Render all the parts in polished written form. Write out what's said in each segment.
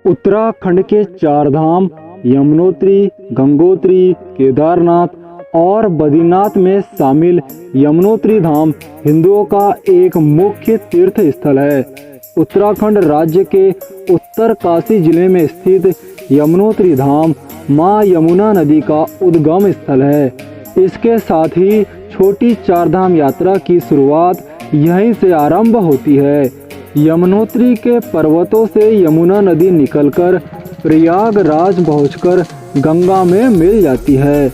उत्तराखंड के चार धाम यमुनोत्री, गंगोत्री, केदारनाथ और बद्रीनाथ में शामिल यमुनोत्री धाम हिंदुओं का एक मुख्य तीर्थ स्थल है। उत्तराखंड राज्य के उत्तरकाशी जिले में स्थित यमुनोत्री धाम मां यमुना नदी का उद्गम स्थल है। इसके साथ ही छोटी चारधाम यात्रा की शुरुआत यहीं से आरंभ होती है। यमुनोत्री के पर्वतों से यमुना नदी निकलकर प्रयागराज पहुंचकर गंगा में मिल जाती है।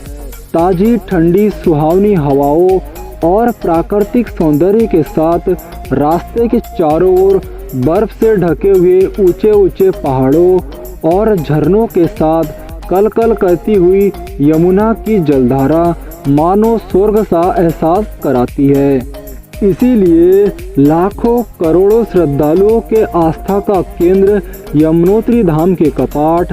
ताजी ठंडी सुहावनी हवाओं और प्राकृतिक सौंदर्य के साथ रास्ते के चारों ओर बर्फ से ढके हुए ऊंचे ऊंचे पहाड़ों और झरनों के साथ कलकल करती हुई यमुना की जलधारा मानो स्वर्ग सा एहसास कराती है। इसीलिए लाखों करोड़ों श्रद्धालुओं के आस्था का केंद्र यमुनोत्री धाम के कपाट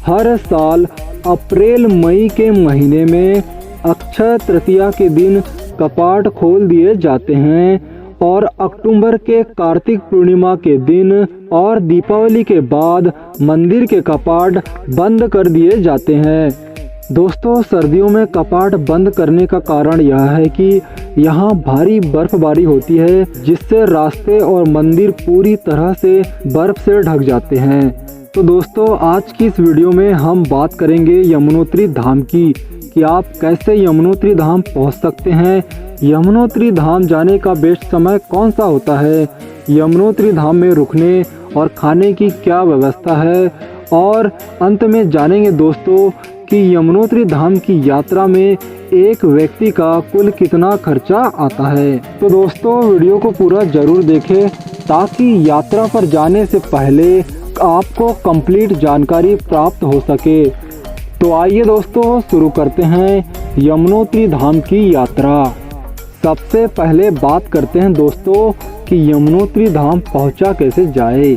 हर साल अप्रैल मई के महीने में अक्षय तृतीया के दिन कपाट खोल दिए जाते हैं और अक्टूबर के कार्तिक पूर्णिमा के दिन और दीपावली के बाद मंदिर के कपाट बंद कर दिए जाते हैं। दोस्तों, सर्दियों में कपाट बंद करने का कारण यह है कि यहाँ भारी बर्फबारी होती है, जिससे रास्ते और मंदिर पूरी तरह से बर्फ से ढक जाते हैं। तो दोस्तों, आज की इस वीडियो में हम बात करेंगे यमुनोत्री धाम की कि आप कैसे यमुनोत्री धाम पहुँच सकते हैं। यमुनोत्री धाम जाने का बेस्ट समय कौन सा होता है, यमुनोत्री धाम में रुकने और खाने की क्या व्यवस्था है, और अंत में जानेंगे दोस्तों कि यमुनोत्री धाम की यात्रा में एक व्यक्ति का कुल कितना खर्चा आता है। तो दोस्तों, वीडियो को पूरा जरूर देखें ताकि यात्रा पर जाने से पहले आपको कंप्लीट जानकारी प्राप्त हो सके। तो आइए दोस्तों, शुरू करते हैं यमुनोत्री धाम की यात्रा। सबसे पहले बात करते हैं दोस्तों कि यमुनोत्री धाम पहुंचा कैसे जाए।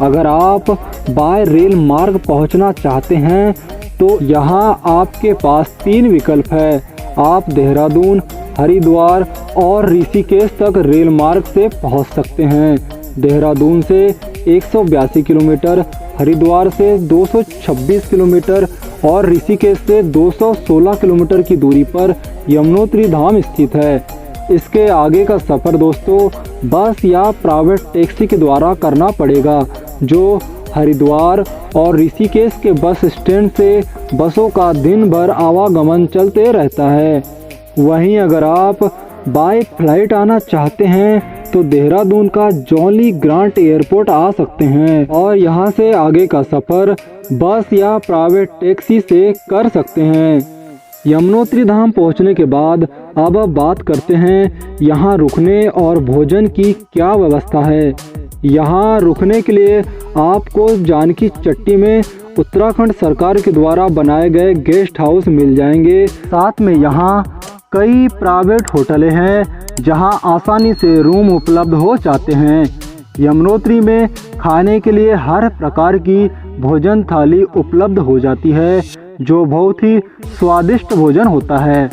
अगर आप बाय रेल मार्ग पहुंचना चाहते हैं तो यहाँ आपके पास 3 विकल्प है। आप देहरादून, हरिद्वार और ऋषिकेश तक रेल मार्ग से पहुँच सकते हैं। देहरादून से 182 किलोमीटर, हरिद्वार से 226 किलोमीटर और ऋषिकेश से 216 किलोमीटर की दूरी पर यमुनोत्री धाम स्थित है। इसके आगे का सफ़र दोस्तों बस या प्राइवेट टैक्सी के द्वारा करना पड़ेगा, जो हरिद्वार और ऋषिकेश के बस स्टैंड से बसों का दिन भर आवागमन चलते रहता है। वहीं अगर आप बाय फ्लाइट आना चाहते हैं तो देहरादून का जॉली ग्रांट एयरपोर्ट आ सकते हैं और यहां से आगे का सफ़र बस या प्राइवेट टैक्सी से कर सकते हैं। यमुनोत्री धाम पहुंचने के बाद अब बात करते हैं यहां रुकने और भोजन की क्या व्यवस्था है। यहां रुकने के लिए आपको जानकी चट्टी में उत्तराखंड सरकार के द्वारा बनाए गए गेस्ट हाउस मिल जाएंगे। साथ में यहां कई प्राइवेट होटलें हैं जहां आसानी से रूम उपलब्ध हो जाते हैं। यमुनोत्री में खाने के लिए हर प्रकार की भोजन थाली उपलब्ध हो जाती है, जो बहुत ही स्वादिष्ट भोजन होता है।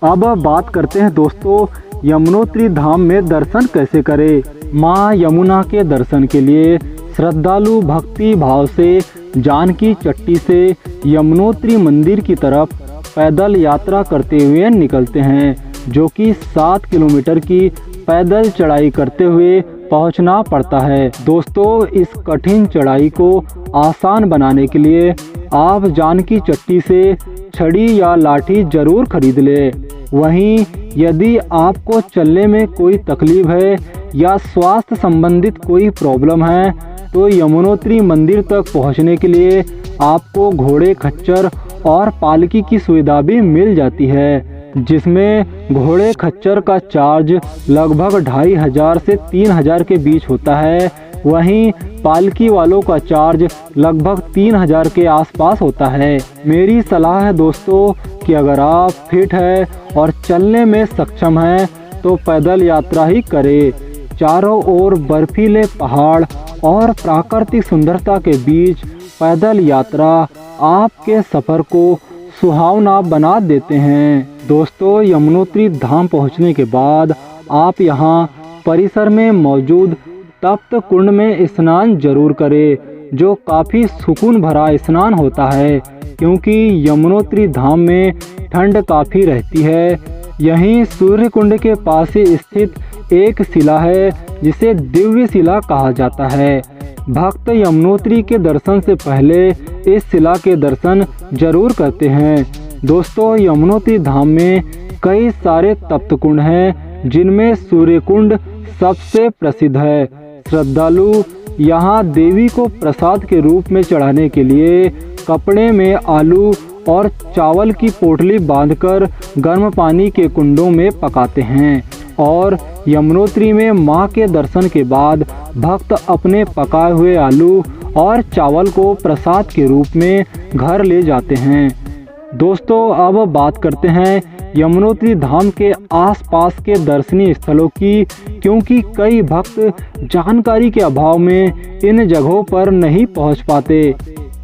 अब बात करते हैं दोस्तों यमुनोत्री धाम में दर्शन कैसे करें। मां यमुना के दर्शन के लिए श्रद्धालु भक्ति भाव से जानकी चट्टी से यमुनोत्री मंदिर की तरफ पैदल यात्रा करते हुए निकलते हैं, जो कि 7 किलोमीटर की पैदल चढ़ाई करते हुए पहुंचना पड़ता है। दोस्तों, इस कठिन चढ़ाई को आसान बनाने के लिए आप जानकी चट्टी से छड़ी या लाठी जरूर खरीद ले। वहीं यदि आपको चलने में कोई तकलीफ है या स्वास्थ्य संबंधित कोई प्रॉब्लम है तो यमुनोत्री मंदिर तक पहुंचने के लिए आपको घोड़े, खच्चर और पालकी की सुविधा भी मिल जाती है, जिसमें घोड़े खच्चर का चार्ज लगभग 2500 से 3000 के बीच होता है। वहीं पालकी वालों का चार्ज लगभग 3000 के आसपास होता है। मेरी सलाह है दोस्तों कि अगर आप फिट है और चलने में सक्षम हैं तो पैदल यात्रा ही करें। चारों ओर बर्फीले पहाड़ और प्राकृतिक सुंदरता के बीच पैदल यात्रा आपके सफ़र को सुहावना बना देते हैं। दोस्तों, यमुनोत्री धाम पहुंचने के बाद आप यहां परिसर में मौजूद तप्त कुंड में स्नान जरूर करें। जो काफ़ी सुकून भरा स्नान होता है, क्योंकि यमुनोत्री धाम में ठंड काफ़ी रहती है। यहीं सूर्य कुंड के पास ही स्थित एक शिला है जिसे दिव्य शिला कहा जाता है। भक्त यमुनोत्री के दर्शन से पहले इस शिला के दर्शन जरूर करते हैं। दोस्तों, यमुनोत्री धाम में कई सारे तप्त कुंड हैं, जिनमें सूर्य कुंड सबसे प्रसिद्ध है। श्रद्धालु यहाँ देवी को प्रसाद के रूप में चढ़ाने के लिए कपड़े में आलू और चावल की पोटली बांधकर गर्म पानी के कुंडों में पकाते हैं और यमुनोत्री में मां के दर्शन के बाद भक्त अपने पकाए हुए आलू और चावल को प्रसाद के रूप में घर ले जाते हैं। दोस्तों, अब बात करते हैं यमुनोत्री धाम के आसपास के दर्शनीय स्थलों की, क्योंकि कई भक्त जानकारी के अभाव में इन जगहों पर नहीं पहुंच पाते।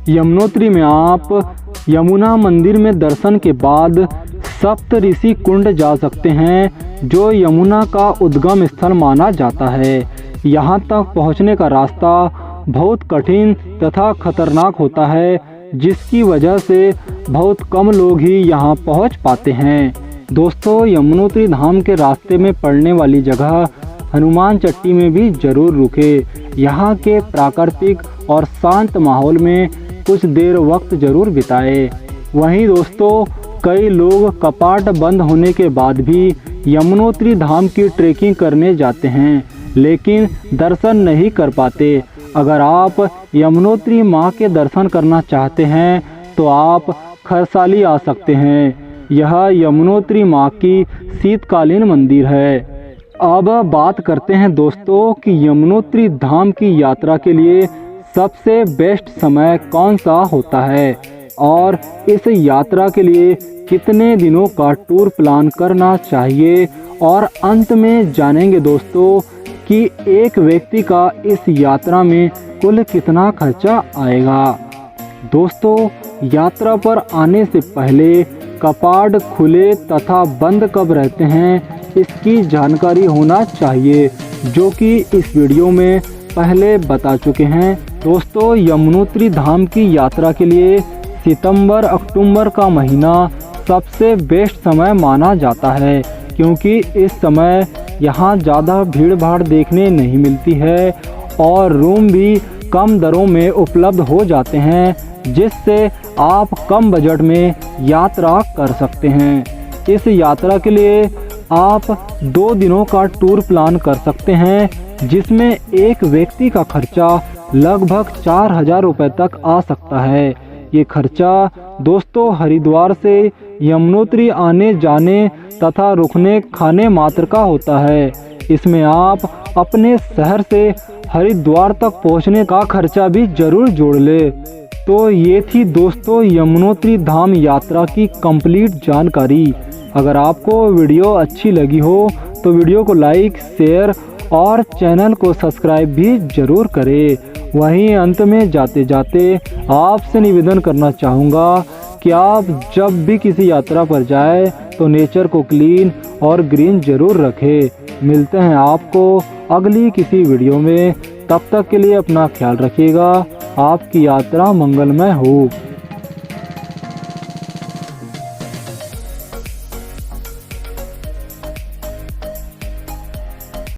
यमुनोत्री में आप यमुना मंदिर में दर्शन के बाद सप्त ऋषि कुंड जा सकते हैं, जो यमुना का उद्गम स्थल माना जाता है। यहाँ तक पहुँचने का रास्ता बहुत कठिन तथा खतरनाक होता है, जिसकी वजह से बहुत कम लोग ही यहाँ पहुँच पाते हैं। दोस्तों, यमुनोत्री धाम के रास्ते में पड़ने वाली जगह हनुमान चट्टी में भी जरूर रुके। यहाँ के प्राकृतिक और शांत माहौल में कुछ देर वक्त जरूर बिताए। वहीं दोस्तों, कई लोग कपाट बंद होने के बाद भी यमुनोत्री धाम की ट्रेकिंग करने जाते हैं, लेकिन दर्शन नहीं कर पाते। अगर आप यमुनोत्री माँ के दर्शन करना चाहते हैं तो आप खरसाली आ सकते हैं। यह यमुनोत्री माँ की शीतकालीन मंदिर है। अब बात करते हैं दोस्तों कि यमुनोत्री धाम की यात्रा के लिए सबसे बेस्ट समय कौन सा होता है और इस यात्रा के लिए कितने दिनों का टूर प्लान करना चाहिए, और अंत में जानेंगे दोस्तों कि एक व्यक्ति का इस यात्रा में कुल कितना खर्चा आएगा। दोस्तों, यात्रा पर आने से पहले कपाट खुले तथा बंद कब रहते हैं, इसकी जानकारी होना चाहिए, जो कि इस वीडियो में पहले बता चुके हैं। दोस्तों, यमुनोत्री धाम की यात्रा के लिए सितंबर अक्टूबर का महीना सबसे बेस्ट समय माना जाता है, क्योंकि इस समय यहाँ ज़्यादा भीड़ भाड़ देखने नहीं मिलती है और रूम भी कम दरों में उपलब्ध हो जाते हैं, जिससे आप कम बजट में यात्रा कर सकते हैं। इस यात्रा के लिए आप 2 दिनों का टूर प्लान कर सकते हैं, जिसमें एक व्यक्ति का खर्चा लगभग 4000 रुपये तक आ सकता है। ये खर्चा दोस्तों हरिद्वार से यमुनोत्री आने जाने तथा रुकने खाने मात्र का होता है। इसमें आप अपने शहर से हरिद्वार तक पहुंचने का खर्चा भी जरूर जोड़ ले। तो ये थी दोस्तों यमुनोत्री धाम यात्रा की कंप्लीट जानकारी। अगर आपको वीडियो अच्छी लगी हो तो वीडियो को लाइक, शेयर और चैनल को सब्सक्राइब भी जरूर करें। वहीं अंत में जाते जाते आपसे निवेदन करना चाहूँगा कि आप जब भी किसी यात्रा पर जाए तो नेचर को क्लीन और ग्रीन जरूर रखें। मिलते हैं आपको अगली किसी वीडियो में, तब तक के लिए अपना ख्याल रखिएगा। आपकी यात्रा मंगलमय हो।